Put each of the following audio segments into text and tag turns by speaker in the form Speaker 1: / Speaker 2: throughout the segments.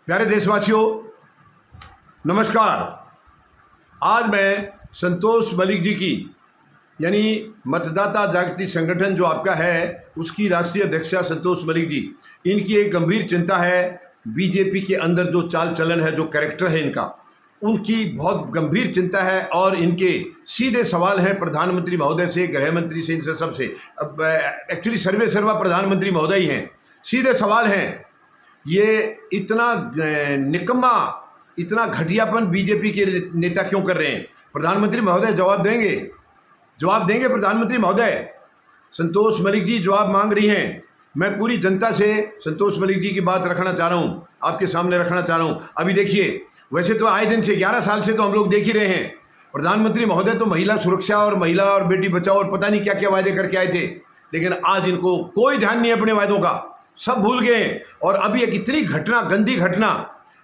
Speaker 1: प्यारे देशवासियों, नमस्कार। आज मैं संतोष मलिक जी की यानी मतदाता जागृति संगठन जो आपका है उसकी राष्ट्रीय अध्यक्षा संतोष मलिक जी, इनकी एक गंभीर चिंता है। बीजेपी के अंदर जो चाल चलन है, जो कैरेक्टर है इनका, उनकी बहुत गंभीर चिंता है और इनके सीधे सवाल हैं प्रधानमंत्री महोदय से, गृह मंत्री से, इनसे सबसे। अब एक्चुअली सर्वे सर्वा प्रधानमंत्री महोदय ही हैं। सीधे सवाल हैं, ये इतना निकम्मा, इतना घटियापन बीजेपी के नेता क्यों कर रहे हैं? प्रधानमंत्री महोदय जवाब देंगे, जवाब देंगे प्रधानमंत्री महोदय। संतोष मलिक जी जवाब मांग रही हैं। मैं पूरी जनता से संतोष मलिक जी की बात रखना चाह रहा हूँ, आपके सामने रखना चाह रहा हूँ। अभी देखिए, वैसे तो आए दिन से 11 साल से तो हम लोग देख ही रहे हैं, प्रधानमंत्री महोदय तो महिला सुरक्षा और महिला और बेटी बचाओ और पता नहीं क्या क्या वायदे करके आए थे, लेकिन आज इनको कोई ध्यान नहीं है अपने वायदों का, सब भूल गए। और अभी एक इतनी घटना, गंदी घटना,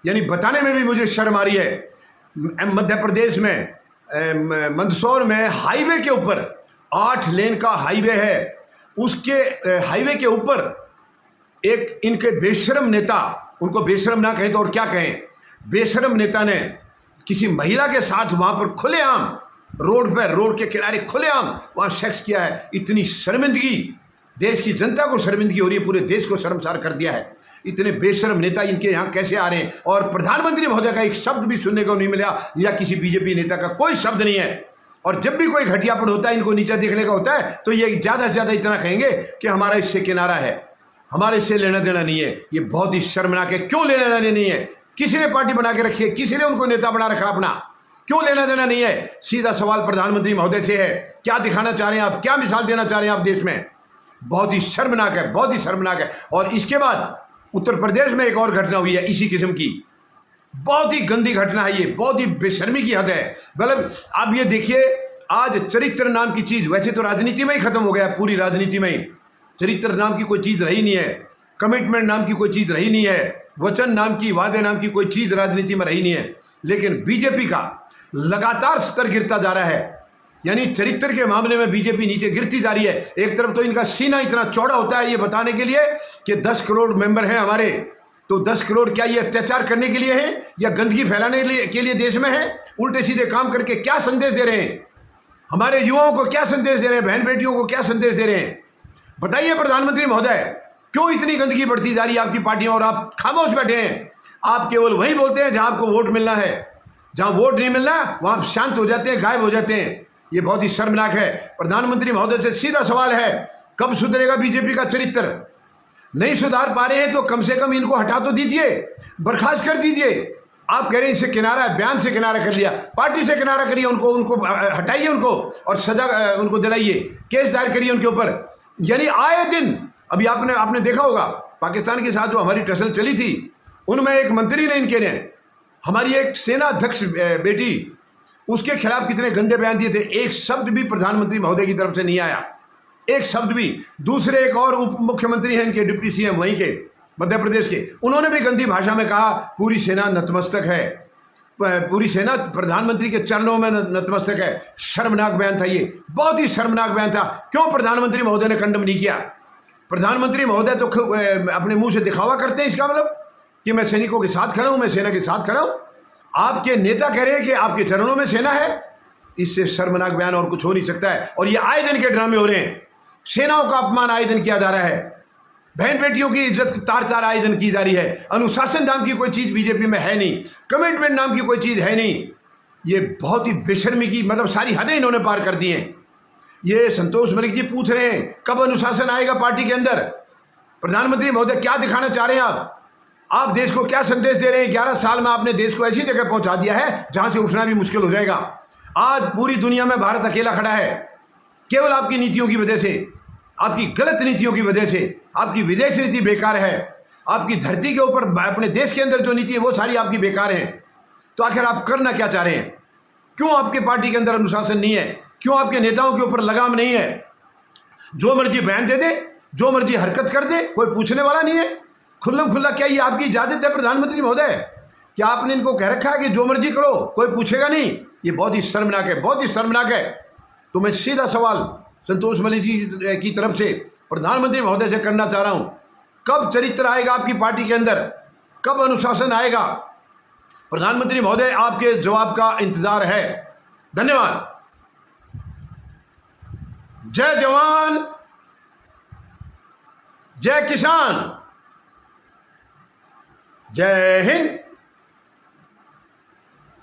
Speaker 1: यानी बताने में भी मुझे शर्म आ रही है। मध्य प्रदेश में मंदसौर में हाईवे के ऊपर 8 लेन का हाईवे है, उसके हाईवे के ऊपर एक इनके बेशरम नेता, उनको बेशरम ना कहें तो और क्या कहें, बेशरम नेता ने किसी महिला के साथ वहां पर खुलेआम रोड पर, रोड के किनारे खुलेआम वहां सेक्स किया है। इतनी शर्मिंदगी, देश की जनता को शर्मिंदगी हो रही है, पूरे देश को शर्मसार कर दिया है। इतने बेशर्म नेता इनके यहाँ कैसे आ रहे हैं? और प्रधानमंत्री महोदय का एक शब्द भी सुनने को नहीं मिला, या किसी बीजेपी नेता का कोई शब्द नहीं है। और जब भी कोई घटियापन होता है, इनको नीचा देखने का होता है, तो ये ज़्यादा से ज़्यादा इतना कहेंगे कि हमारा इससे किनारा है, हमारे इससे लेना देना नहीं है। ये बहुत ही शर्मनाक है। क्यों लेना देना नहीं है? किसी ने पार्टी बना के रखी है, किसी ने उनको नेता बना रखा अपना, क्यों लेना देना नहीं है? सीधा सवाल प्रधानमंत्री महोदय से है, क्या दिखाना चाह रहे हैं आप, क्या मिसाल देना चाह रहे हैं आप देश में? बहुत ही शर्मनाक है, बहुत ही शर्मनाक है। और इसके बाद उत्तर प्रदेश में एक और घटना हुई है इसी किस्म की, बहुत ही गंदी घटना है ये, बहुत ही बेशर्मी की हद है। मतलब आप ये देखिए, आज चरित्र नाम की चीज वैसे तो राजनीति में ही खत्म हो गया, पूरी राजनीति में ही चरित्र नाम की कोई चीज रही नहीं है, कमिटमेंट नाम की कोई चीज रही नहीं है, वचन नाम की, वादे नाम की कोई चीज राजनीति में रही नहीं है। लेकिन बीजेपी का लगातार स्तर गिरता जा रहा है, यानी चरित्र के मामले में बीजेपी नीचे गिरती जा रही है। एक तरफ तो इनका सीना इतना चौड़ा होता है ये बताने के लिए कि 10 करोड़ मेंबर हैं हमारे, तो 10 करोड़ क्या ये अत्याचार करने के लिए है या गंदगी फैलाने के लिए देश में है? उल्टे सीधे काम करके क्या संदेश दे रहे हैं? हमारे युवाओं को क्या संदेश दे रहे हैं? बहन बेटियों को क्या संदेश दे रहे हैं? बताइए प्रधानमंत्री महोदय, क्यों इतनी गंदगी बढ़ती जा रही है आपकी पार्टियों और आप खामोश बैठे हैं? आप केवल वही बोलते हैं जहां आपको वोट मिलना है, जहां वोट नहीं मिलना वहां आप शांत हो जाते हैं, गायब हो जाते हैं। ये बहुत ही शर्मनाक है। प्रधानमंत्री महोदय से सीधा सवाल है, कब सुधरेगा बीजेपी का चरित्र? नहीं सुधार पा रहे हैं तो कम से कम इनको हटा तो दीजिए, बर्खास्त कर दीजिए। आप कह रहे हैं इससे किनारा है, बयान से किनारा कर लिया, पार्टी से किनारा करिए, उनको हटाइए, उनको और सजा उनको दिलाइए, केस दायर करिए उनके ऊपर। यानी आए दिन, अभी आपने देखा होगा पाकिस्तान के साथ जो हमारी टसल चली थी, उनमें एक मंत्री ने, इनके ने, हमारी एक सेना अध्यक्ष बेटी, उसके खिलाफ कितने गंदे बयान दिए थे। एक शब्द भी प्रधानमंत्री महोदय की तरफ से नहीं आया, एक शब्द भी। दूसरे एक और उप मुख्यमंत्री हैं इनके, डिप्टी सीएम वहीं के मध्य प्रदेश के, उन्होंने भी गंदी भाषा में कहा पूरी सेना नतमस्तक है, पूरी सेना प्रधानमंत्री के चरणों में नतमस्तक है। शर्मनाक बयान था ये, बहुत ही शर्मनाक बयान था। क्यों प्रधानमंत्री महोदय ने खंडन नहीं किया? प्रधानमंत्री महोदय तो अपने मुंह से दिखावा करते हैं, इसका मतलब कि मैं सैनिकों के साथ खड़ा हूं, मैं सेना के साथ खड़ा हूं। आपके नेता कह रहे हैं कि आपके चरणों में सेना है, इससे शर्मनाक बयान और कुछ हो नहीं सकता है। और ये आए दिन के ड्रामे हो रहे हैं, सेनाओं का अपमान आए दिन किया जा रहा है, बहन बेटियों की इज्जत तार तार आए दिन की जा रही है। अनुशासन नाम की कोई चीज बीजेपी में है नहीं, कमिटमेंट नाम की कोई चीज है नहीं। ये बहुत ही बेशर्मी की, मतलब सारी हदें इन्होंने पार कर दी हैं। ये संतोष मलिक जी पूछ रहे हैं कब अनुशासन आएगा पार्टी के अंदर? प्रधानमंत्री महोदय क्या दिखाना चाह रहे हैं आप देश को क्या संदेश दे रहे हैं? 11 साल में आपने देश को ऐसी जगह पहुंचा दिया है जहां से उठना भी मुश्किल हो जाएगा। आज पूरी दुनिया में भारत अकेला खड़ा है, केवल आपकी नीतियों की वजह से, आपकी गलत नीतियों की वजह से। आपकी विदेश नीति बेकार है, आपकी धरती के ऊपर अपने देश के अंदर जो नीति है वो सारी आपकी बेकार है। तो आखिर आप करना क्या चाह रहे हैं? क्यों आपके पार्टी के अंदर अनुशासन नहीं है? क्यों आपके नेताओं के ऊपर लगाम नहीं है? जो मर्जी बयान दे दे, जो मर्जी हरकत कर दे, कोई पूछने वाला नहीं है। खुल्लम खुल्ला क्या ये आपकी इजाजत है प्रधानमंत्री महोदय? क्या आपने इनको कह रखा है कि जो मर्जी करो, कोई पूछेगा नहीं? ये बहुत ही शर्मनाक है, बहुत ही शर्मनाक है। तो मैं सीधा सवाल संतोष मलिक जी की तरफ से प्रधानमंत्री महोदय से करना चाह रहा हूं, कब चरित्र आएगा आपकी पार्टी के अंदर? कब अनुशासन आएगा? प्रधानमंत्री महोदय, आपके जवाब का इंतजार है। धन्यवाद। जय जवान, जय किसान, जय हिंद।